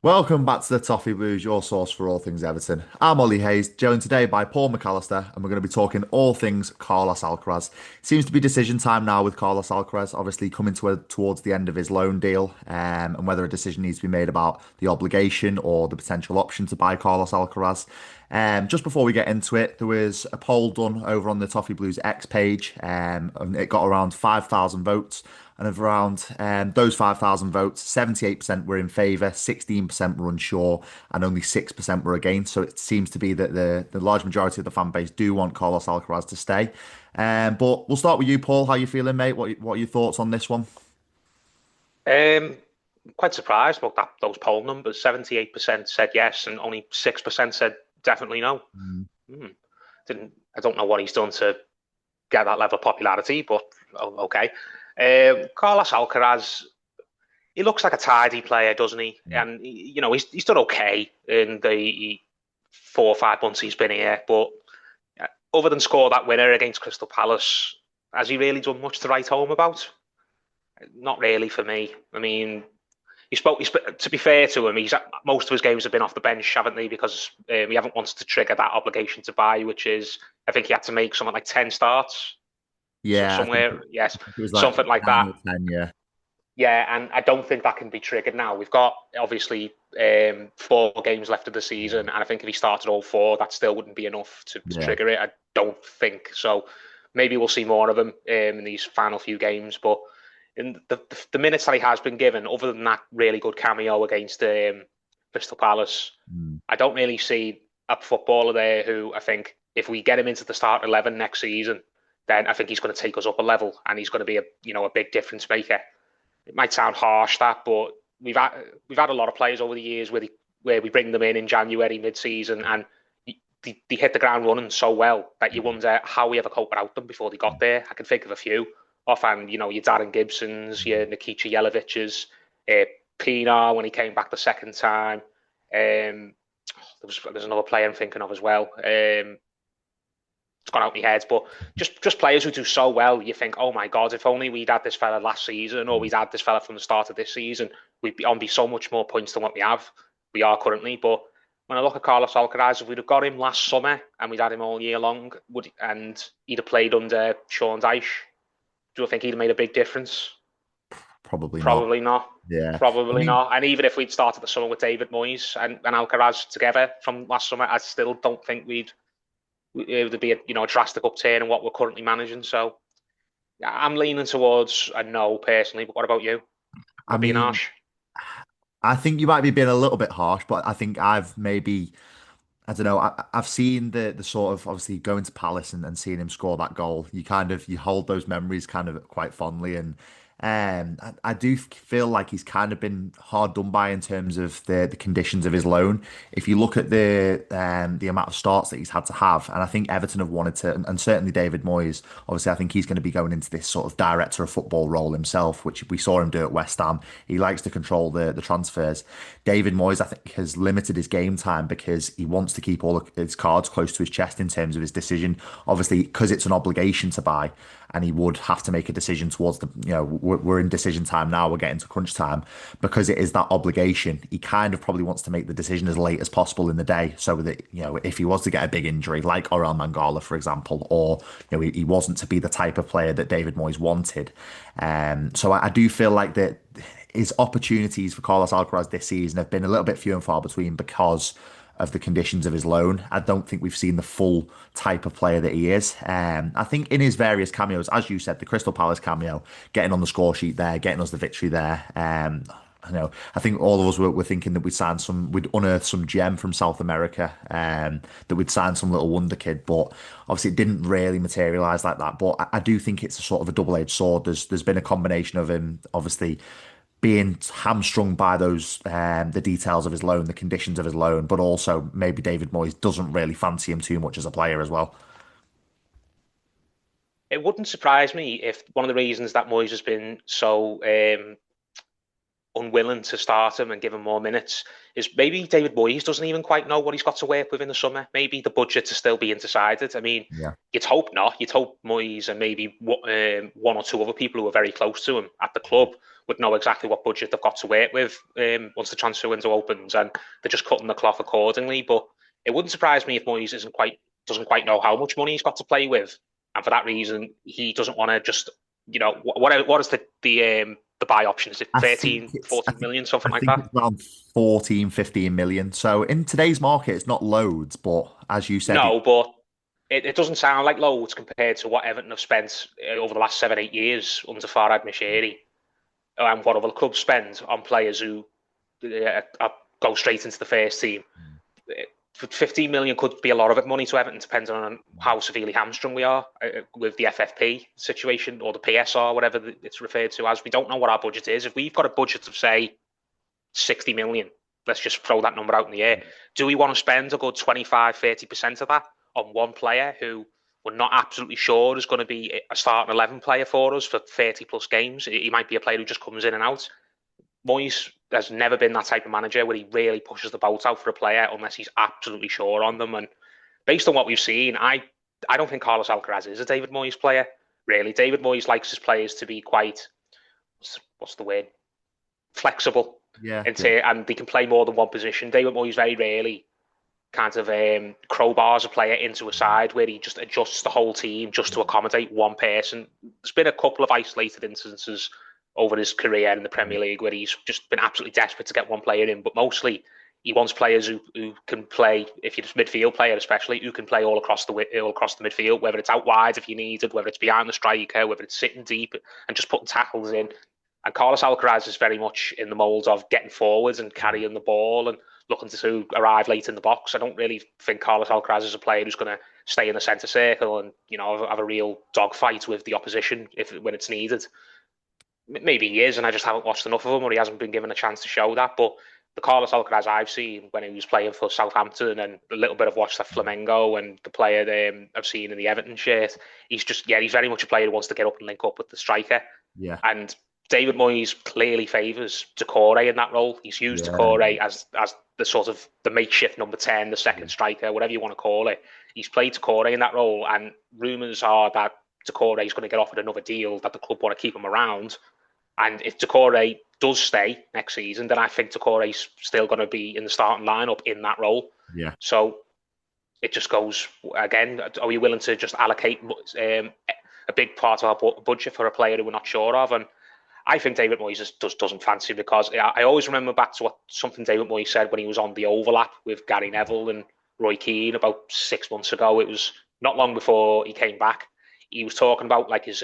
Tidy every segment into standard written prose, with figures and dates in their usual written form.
Welcome back to the Toffee Blues, your source for all things Everton. I'm Ollie Hayes, joined today by Paul McAllister, and we're going to be talking all things Carlos Alcaraz. Seems to be decision time now with Carlos Alcaraz, obviously coming towards the end of his loan deal, and whether a decision needs to be made about the obligation or the potential option to buy Carlos Alcaraz. Just before we get into it, there was a poll done over on the Toffee Blues X page, and it got around 5,000 votes. And of around those 5,000 votes, 78% were in favour, 16% were unsure, and only 6% were against. So it seems to be that the large majority of the fan base do want Carlos Alcaraz to stay. But we'll start with you, Paul. How you feeling, mate? What are your thoughts on this one? Um, Quite surprised about those poll numbers. 78% said yes, and only 6% said definitely no. Mm. Hmm. I don't know what he's done to get that level of popularity, but okay. Carlos Alcaraz, he looks like a tidy player, doesn't he? And he's done okay in the 4 or 5 months he's been here. But other than score that winner against Crystal Palace, has he really done much to write home about? Not really for me. I mean, to be fair to him, he's most of his games have been off the bench, haven't they? Because he haven't wanted to trigger that obligation to buy, which is I think he had to make something like 10 starts, Yeah, somewhere. Yes, it was like something like nine that. or 10, yeah. Yeah, and I don't think that can be triggered now. We've got obviously 4 games left of the season, and I think if he started all four, that still wouldn't be enough to Yeah. trigger it. I don't think so. Maybe we'll see more of him in these final few games, but in the minutes that he has been given, other than that really good cameo against Crystal Palace, Mm. I don't really see a footballer there who I think if we get him into the start 11 next season, then I think he's going to take us up a level and he's going to be a big difference maker. It might sound harsh that, but we've had a lot of players over the years where we bring them in January mid-season and they hit the ground running so well that you wonder how we ever coped without them before they got there. I can think of a few offhand, your Darren Gibsons, your Nikica Jeleviches, uh, Pienaar when he came back the second time. There's another player I'm thinking of as well. It's gone out my head, but just players who do so well, you think, oh my god, if only we'd had this fella last season, or we'd had this fella from the start of this season, we'd be on so much more points than what we are currently. But when I look at Carlos Alcaraz, if we'd have got him last summer and we'd had him all year long, and he'd have played under Sean Dyche, do you think he'd have made a big difference? Probably not. Probably not. Yeah. I Probably mean, not. And even if we'd started the summer with David Moyes and Alcaraz together from last summer, I still don't think it would be a drastic upturn in what we're currently managing. So yeah, I'm leaning towards a no personally. But what about you? Am I I being mean, harsh? I think you might be being a little bit harsh, but I think I've maybe I don't know. I've seen the sort of obviously going to Palace and seeing him score that goal. You kind of you hold those memories kind of quite fondly, and I do feel like he's kind of been hard done by in terms of the conditions of his loan. If you look at the amount of starts that he's had to have, and I think Everton have wanted to, and certainly David Moyes. Obviously, I think he's going to be going into this sort of director of football role himself, which we saw him do at West Ham. He likes to control the transfers. David Moyes, I think, has limited his game time because he wants to keep all of his cards close to his chest in terms of his decision. Obviously, because it's an obligation to buy, and he would have to make a decision towards we're in decision time now, we're getting to crunch time. Because it is that obligation, he kind of probably wants to make the decision as late as possible in the day so that, if he was to get a big injury, like Orel Mangala, for example, or, he wasn't to be the type of player that David Moyes wanted. So I do feel like that his opportunities for Carlos Alcaraz this season have been a little bit few and far between because of the conditions of his loan. I don't think we've seen the full type of player that he is. I think in his various cameos, as you said, the Crystal Palace cameo, getting on the score sheet there, getting us the victory there. I know. I think all of us were thinking that we'd unearthed some gem from South America, that we'd signed some little wonder kid, but obviously it didn't really materialize like that. But I do think it's a sort of a double-edged sword. There's been a combination of him, obviously being hamstrung by those the details of his loan, the conditions of his loan, but also maybe David Moyes doesn't really fancy him too much as a player as well. It wouldn't surprise me if one of the reasons that Moyes has been so unwilling to start him and give him more minutes is maybe David Moyes doesn't even quite know what he's got to work with in the summer. Maybe the budgets are still being decided. I mean, Yeah. you'd hope not. You'd hope Moyes and maybe one or two other people who are very close to him at the club would know exactly what budget they've got to work with once the transfer window opens, and they're just cutting the cloth accordingly. But it wouldn't surprise me if Moyes doesn't quite know how much money he's got to play with, and for that reason, he doesn't want to just what is the buy option? Is it I think 13, it's 14 million, something I like think that? it's around 14, 15 million. So in today's market, it's not loads, but as you said, No, but it doesn't sound like loads compared to what Everton have spent over the last 7, 8 years under Farhad Moshiri and what other clubs spend on players who go straight into the first team. 15 million could be a lot of it money to Everton, depending on how severely hamstrung we are with the FFP situation or the PSR, whatever it's referred to as. We don't know what our budget is. If we've got a budget of, say, 60 million, let's just throw that number out in the air. Do we want to spend a good 25, 30% of that on one player who we're not absolutely sure is going to be a starting 11 player for us for 30 plus games? He might be a player who just comes in and out. Moyes has never been that type of manager where he really pushes the boat out for a player unless he's absolutely sure on them. And based on what we've seen, I don't think Carlos Alcaraz is a David Moyes player, really. David Moyes likes his players to be quite, what's the word, flexible, yeah, and, yeah, and they can play more than one position. David Moyes very rarely kind of crowbars a player into a side where he just adjusts the whole team just to accommodate one person. There's been a couple of isolated instances over his career in the Premier League where he's just been absolutely desperate to get one player in, but mostly he wants players who can play, if you're a midfield player especially, who can play all across the midfield, whether it's out wide if you need it, whether it's behind the striker, whether it's sitting deep and just putting tackles in. And Carlos Alcaraz is very much in the mould of getting forwards and carrying the ball and looking to arrive late in the box. I don't really think Carlos Alcaraz is a player who's going to stay in the centre circle and have a real dogfight with the opposition when it's needed. Maybe he is, and I just haven't watched enough of him, or he hasn't been given a chance to show that. But the Carlos Alcaraz I've seen when he was playing for Southampton, and a little bit of watched at Flamengo, and the player I've seen in the Everton shirt, he's very much a player who wants to get up and link up with the striker. yeah, And David Moyes clearly favours Decore in that role. He's used yeah, Decore as the sort of the makeshift number 10, the second striker, whatever you want to call it. He's played Decore in that role, and rumours are that Decore is going to get offered another deal, that the club want to keep him around. And if Decore does stay next season, then I think Decore's still going to be in the starting lineup in that role. yeah. So it just goes again. Are we willing to just allocate a big part of our budget for a player who we're not sure of? And I think David Moyes just doesn't fancy him, because I always remember back to something David Moyes said when he was on the overlap with Gary Neville and Roy Keane about 6 months ago. It was not long before he came back. He was talking about like his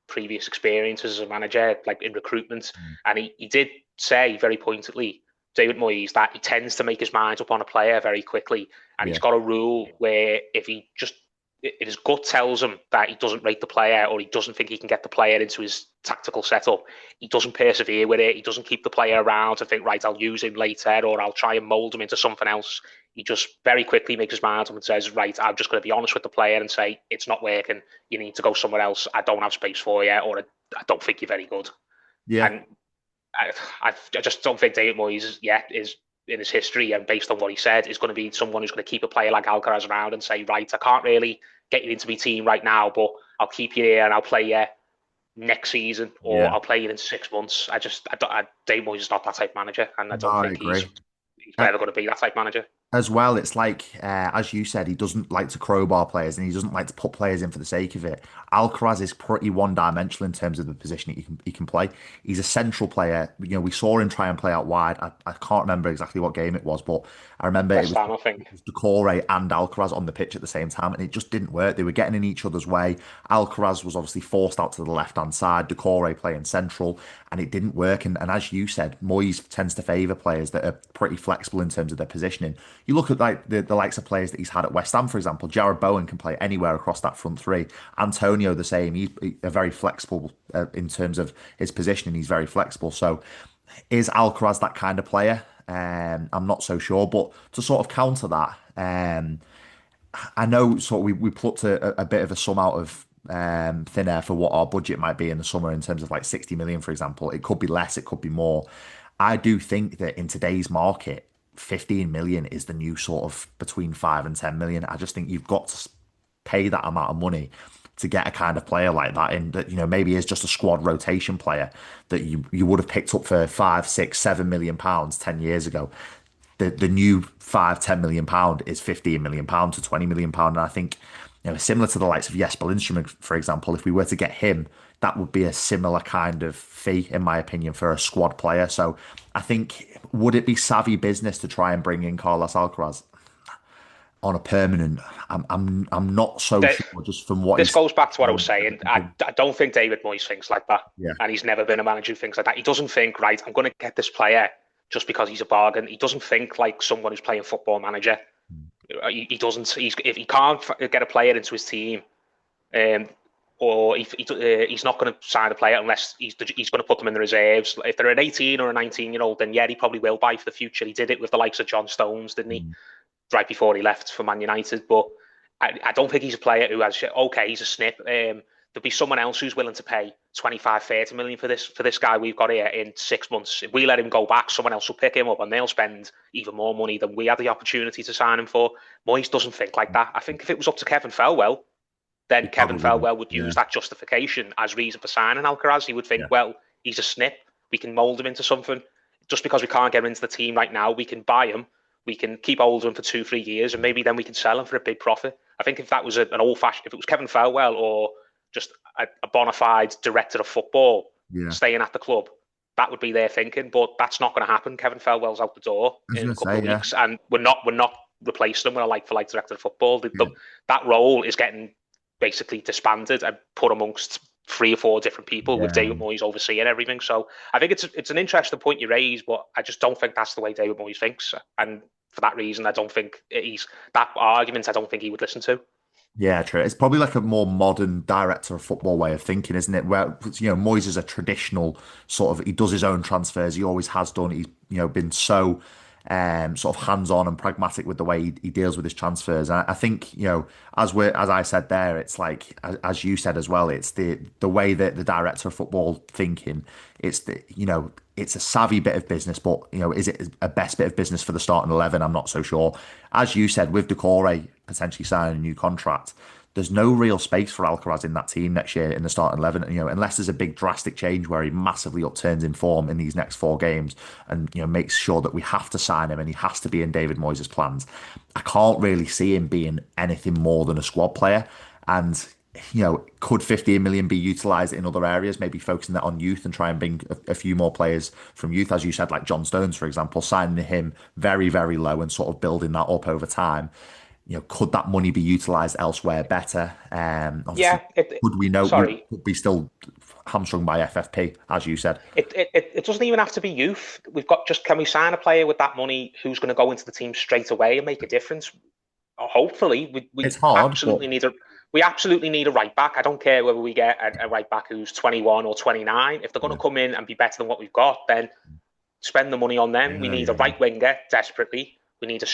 previous experiences as a manager, like in recruitment, and he did say very pointedly, David Moyes, that he tends to make his mind up on a player very quickly, and Yeah. he's got a rule where if his gut tells him that he doesn't rate the player, or he doesn't think he can get the player into his tactical setup, he doesn't persevere with it. He doesn't keep the player around and think, right, I'll use him later, or I'll try and mould him into something else. He just very quickly makes his mind up and says, right, I'm just going to be honest with the player and say, it's not working. You need to go somewhere else. I don't have space for you, or I don't think you're very good. Yeah. And I just don't think David Moyes yet is in his history, and based on what he said, is going to be someone who's going to keep a player like Alcaraz around and say, right, I can't really get you into my team right now, but I'll keep you here and I'll play you next season, or Yeah. I'll play you in 6 months. David Moyes is not that type of manager, and I No, don't I think he's agree. Uh, ever going to be that type of manager. as well, it's like, as you said, he doesn't like to crowbar players and he doesn't like to put players in for the sake of it. Alcaraz is pretty one-dimensional in terms of the position he can play. He's a central player. We saw him try and play out wide. I can't remember exactly what game it was, but I remember West Ham, I think. it was Decore and Alcaraz on the pitch at the same time, and it just didn't work. They were getting in each other's way. Alcaraz was obviously forced out to the left-hand side, Decore playing central, and it didn't work. And as you said, Moyes tends to favour players that are pretty flexible in terms of their positioning. You look at like the likes of players that he's had at West Ham, for example. Jared Bowen can play anywhere across that front three. Antonio the same. He's a very flexible in terms of his positioning. He's very flexible. So is Alcaraz that kind of player? I'm not so sure. But to sort of counter that, I know sort of we plucked a bit of a sum out of thin air for what our budget might be in the summer in terms of like 60 million, for example. It could be less, it could be more. I do think that in today's market, 15 million is the new sort of between 5 and 10 million. I just think you've got to pay that amount of money to get a kind of player like that in that, maybe is just a squad rotation player that you would have picked up for 5, 6, 7 million pounds 10 years ago. The new 5, 10 million pound is 15 million pound to 20 million pound. And I think, similar to the likes of Jesper Lindstrom, for example, if we were to get him, that would be a similar kind of fee, in my opinion, for a squad player. So I think, would it be savvy business to try and bring in Carlos Alcaraz on a permanent? I'm not so That sure just from what this he's goes back to what I was shown and saying. everything. I don't think David Moyes thinks like that, Yeah. and he's never been a manager who thinks like that. He doesn't think, right, I'm going to get this player just because he's a bargain. He doesn't think like someone who's playing football manager. He doesn't. If he can't get a player into his team, um, or he's not going to sign a player unless he's going to put them in the reserves. If they're an 18 or a 19-year-old, then yeah, he probably will buy for the future. He did it with the likes of John Stones, didn't he? Mm. Right before he left for Man United. But I don't think he's a player who has, okay, he's a snip. There'll be someone else who's willing to pay 25, 30 million for this guy we've got here in 6 months. If we let him go back, someone else will pick him up and they'll spend even more money than we had the opportunity to sign him for. Moyes doesn't think like that. I think if it was up to Kevin Felwell, then He Kevin probably would. Felwell would Yeah. use that justification as reason for signing Alcaraz. He would think, Yeah. well, he's a snip. We can mould him into something. Just because we can't get him into the team right now, we can buy him. We can keep hold of him for 2, 3 years, and maybe then we can sell him for a big profit. I think if that was an old-fashioned, if it was Kevin Felwell or just a bona fide director of football Yeah. staying at the club, that would be their thinking. But that's not going to happen. Kevin Felwell's out the door I was in a gonna couple say, of yeah. weeks, and we're not replacing him with a like-for-like director of football. Yeah. That role is getting basically disbanded and put amongst 3 or 4 different people with Yeah. David Moyes overseeing everything. So I think it's an interesting point you raise, but I just don't think that's the way David Moyes thinks. And for that reason, I don't think he's that argument. I don't think he would listen to. Yeah, true. It's probably like a more modern director of football way of thinking, isn't it? Where, Moyes is a traditional sort of, he does his own transfers. He always has done. He's, been so sort of hands-on and pragmatic with the way he deals with his transfers. And I think, as I said there, it's like, as you said as well, it's the way that the director of football thinking, it's it's a savvy bit of business, but is it a best bit of business for the starting 11? I'm not so sure. As you said, with Decore potentially signing a new contract, there's no real space for Alcaraz in that team next year in the starting 11. Unless there's a big drastic change where he massively upturns in form in these next 4 games, and makes sure that we have to sign him and he has to be in David Moyes' plans. I can't really see him being anything more than a squad player. And could 15 million be utilised in other areas, maybe focusing that on youth and try and bring a few more players from youth, as you said, like John Stones, for example, signing him very, very low and sort of building that up over time. Could that money be utilised elsewhere better? Obviously, Yeah, could we know we sorry, could be still hamstrung by FFP, as you said? it doesn't even have to be youth. We've got just can we sign a player with that money who's going to go into the team straight away and make a difference? Hopefully, It's hard, but we absolutely need a right back. I don't care whether we get a right back who's 21 or 29. If they're going yeah, to come in and be better than what we've got, then spend the money on them. We yeah, need a yeah, yeah, right winger desperately. We need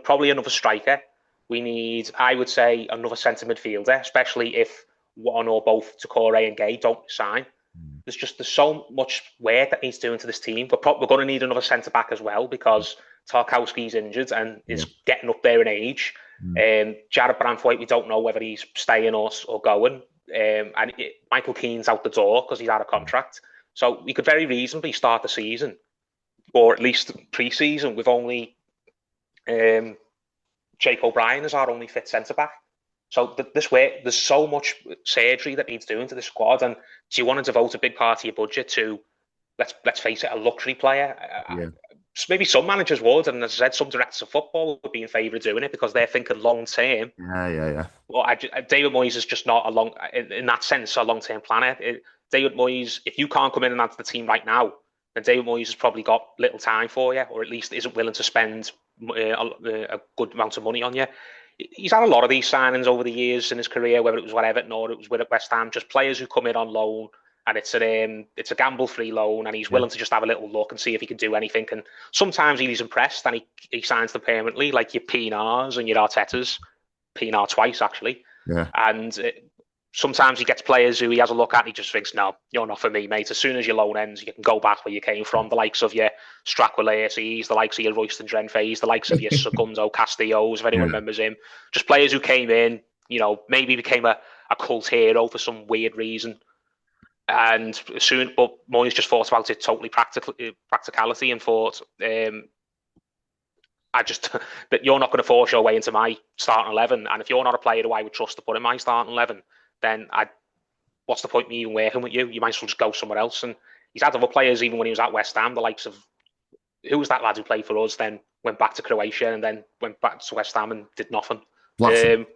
probably another striker. We need, I would say, another centre midfielder, especially if one or both Takore and Gay don't sign. mm, There's so much work that needs doing to this team. We're going to need another centre back as well because Tarkowski's injured and yeah, is getting up there in age. mm, Jared Branthwaite, we don't know whether he's staying or going. Michael Keane's out the door because he's out of contract. So we could very reasonably start the season, or at least pre-season, with only Jake O'Brien as our only fit centre back. So this way, there's so much surgery that needs doing to the squad. And do you want to devote a big part of your budget to, let's face it, a luxury player? yeah, Maybe some managers would, and as I said, some directors of football would be in favour of doing it because they're thinking long term. yeah, yeah, yeah. Well, David Moyes is just not in that sense, a long term planner. David Moyes, if you can't come in and add to the team right now, then David Moyes has probably got little time for you, or at least isn't willing to spend a good amount of money on you. He's had a lot of these signings over the years in his career, whether it was with Everton or it was with West Ham, just players who come in on loan, and it's a gamble-free loan, and he's Yeah. willing to just have a little look and see if he can do anything. And sometimes he's impressed, and he signs them permanently, like your Pinars and your Artetas. Pinar twice actually, Yeah. and sometimes he gets players who he has a look at and he just thinks, no, you're not for me, mate. As soon as your loan ends, you can go back where you came from. The likes of your Straqualates, the likes of your Royston Drenfays, the likes of your Segundo Castillos, if anyone Yeah. remembers him. Just players who came in, maybe became a cult hero for some weird reason. And but Moyes just thought about it totally practicality and thought, I just that you're not going to force your way into my starting 11, and if you're not a player who I would trust to put in my starting 11, then what's the point of me even working with you? You might as well just go somewhere else. And he's had other players even when he was at West Ham, the likes of who was that lad who played for us, then went back to Croatia and then went back to West Ham and did nothing. Vlasic.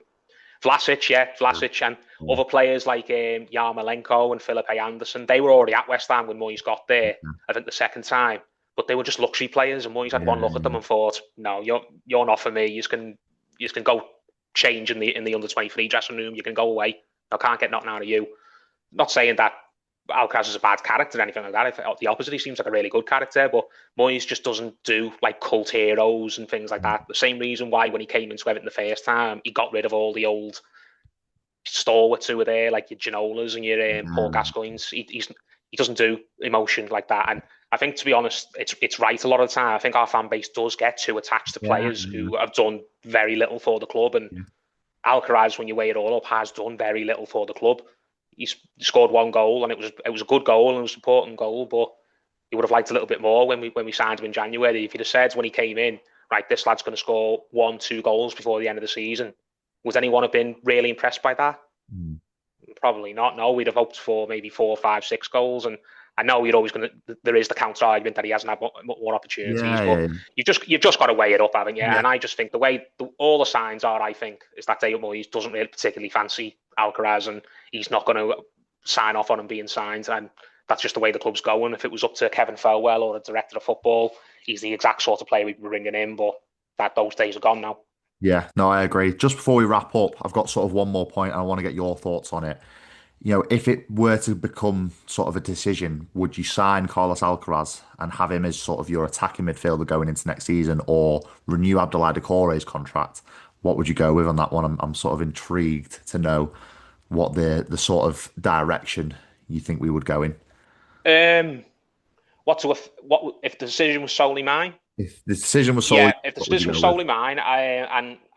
Vlasic, and other players like Yarmolenko and Felipe Anderson. They were already at West Ham when Moyes got there. I think the second time, but they were just luxury players, and Moyes had one look at them and thought, "No, you're not for me. You can go change in the under-23 dressing room. You can go away. I can't get nothing out of you." Not saying that Alcaraz is a bad character or anything like that. The opposite, he seems like a really good character, but Moyes just doesn't do like cult heroes and things like that. The same reason why when he came into Everton the first time, he got rid of all the old stalwarts who were there, like your Ginolas and your Paul Gascoignes. He doesn't do emotion like that. And I think, to be honest, it's right a lot of the time. I think our fan base does get too attached to players who have done very little for the club. And Alcaraz, when you weigh it all up, has done very little for the club. He scored one goal, and it was a good goal and it was an important goal, but he would have liked a little bit more when we signed him in January. If he'd have said when he came in, right, this lad's going to score 1-2 goals before the end of the season, would anyone have been really impressed by that? Mm. Probably not. No, we'd have hoped for maybe 4, 5, 6 goals, and I know you're always going to. There is the counter argument that he hasn't had more opportunities, but you've just got to weigh it up, haven't you? Yeah. And I just think the way all the signs are, I think, is that David Moyes doesn't really particularly fancy Alcaraz, and he's not going to sign off on him being signed, and that's just the way the club's going. If it was up to Kevin Felwell or the director of football, he's the exact sort of player we'd be bringing in, but those days are gone now. Yeah, no, I agree. Just before we wrap up, I've got sort of one more point and I want to get your thoughts on it. If it were to become sort of a decision, would you sign Carlos Alcaraz and have him as sort of your attacking midfielder going into next season, or renew Abdoulaye Doucouré's contract? What would you go with on that one? I'm sort of intrigued to know what the sort of direction you think we would go in. Um, what if the decision was solely mine? If the decision was solely, Yeah, if the what would you decision was go with? solely mine,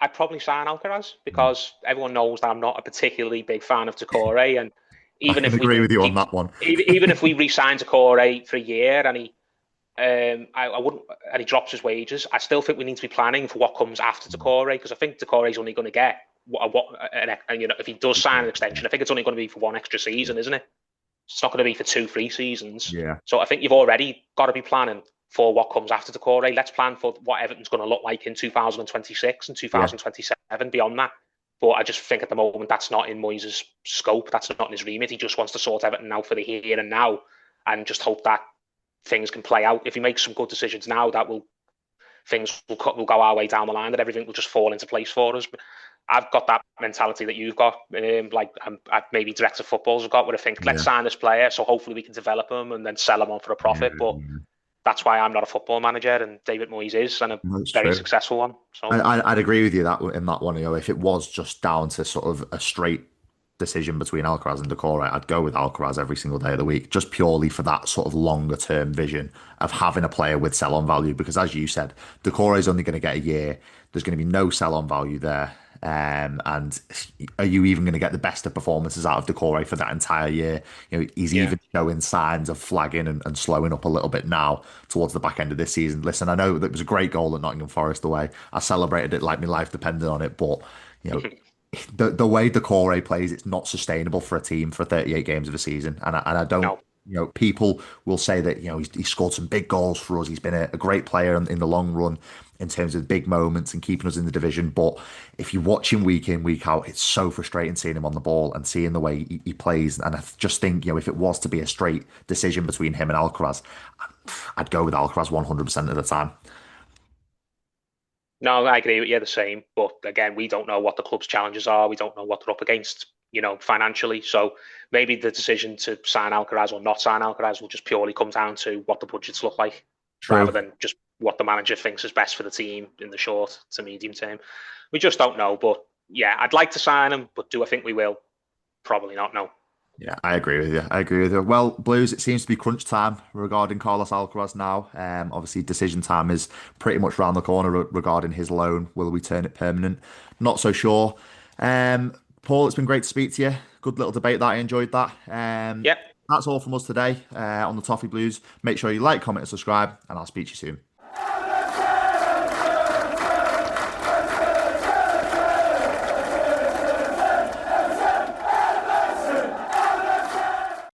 I'd probably sign Alcaraz because everyone knows that I'm not a particularly big fan of Doucouré, and I even can if we agree with you on keep, that one. even if we re-sign Doucouré for a year and I wouldn't, and he drops his wages, I still think we need to be planning for what comes after Doucouré because I think Doucouré's only going to get and if he does sign an extension, I think it's only going to be for one extra season, isn't it? It's not going to be for 2, 3 seasons. Yeah, So I think you've already got to be planning for what comes after Doucouré. Let's plan for what Everton's going to look like in 2026 and yeah, 2027 beyond that. But I just think at the moment that's not in Moyes' scope. That's not in his remit. He just wants to sort Everton out for the here and now and just hope that things can play out. If he makes some good decisions now, things will go our way down the line, that everything will just fall into place for us. But I've got that mentality that you've got, maybe director of footballs have got, where I think, let's yeah. sign this player so hopefully we can develop him and then sell him on for a profit. But Yeah. that's why I'm not a football manager and David Moyes is, and a That's very true. successful one. So I'd agree with you that in that one. If it was just down to sort of a straight decision between Alcaraz and Doucouré, I'd go with Alcaraz every single day of the week, just purely for that sort of longer term vision of having a player with sell on value. Because as you said, Doucouré is only going to get a year. There's going to be no sell on value there. And are you even going to get the best of performances out of Doucouré for that entire year? He's yeah, even showing signs of flagging and slowing up a little bit now towards the back end of this season. Listen, I know that it was a great goal at Nottingham Forest away. I celebrated it like my life depended on it, but you know, the way Doucouré plays, it's not sustainable for a team for 38 games of a season. And I don't, no, people will say that, he scored some big goals for us. He's been a great player in the long run in terms of big moments and keeping us in the division. But if you watch him week in, week out, it's so frustrating seeing him on the ball and seeing the way he plays. And I just think, if it was to be a straight decision between him and Alcaraz, I'd go with Alcaraz 100% of the time. no, I agree with you the same. But again, we don't know what the club's challenges are. We don't know what they're up against, financially. So maybe the decision to sign Alcaraz or not sign Alcaraz will just purely come down to what the budgets look like, rather True. than just what the manager thinks is best for the team in the short to medium term. We just don't know. But yeah, I'd like to sign him, but do I think we will? Probably not. No. Yeah, I agree with you. I agree with you. Well, Blues, it seems to be crunch time regarding Carlos Alcaraz now. Obviously, decision time is pretty much round the corner regarding his loan. Will we turn it permanent? Not so sure. Paul, it's been great to speak to you. Good little debate that. I enjoyed that. Yeah. That's all from us today on the Toffee Blues. Make sure you like, comment, and subscribe, and I'll speak to you soon.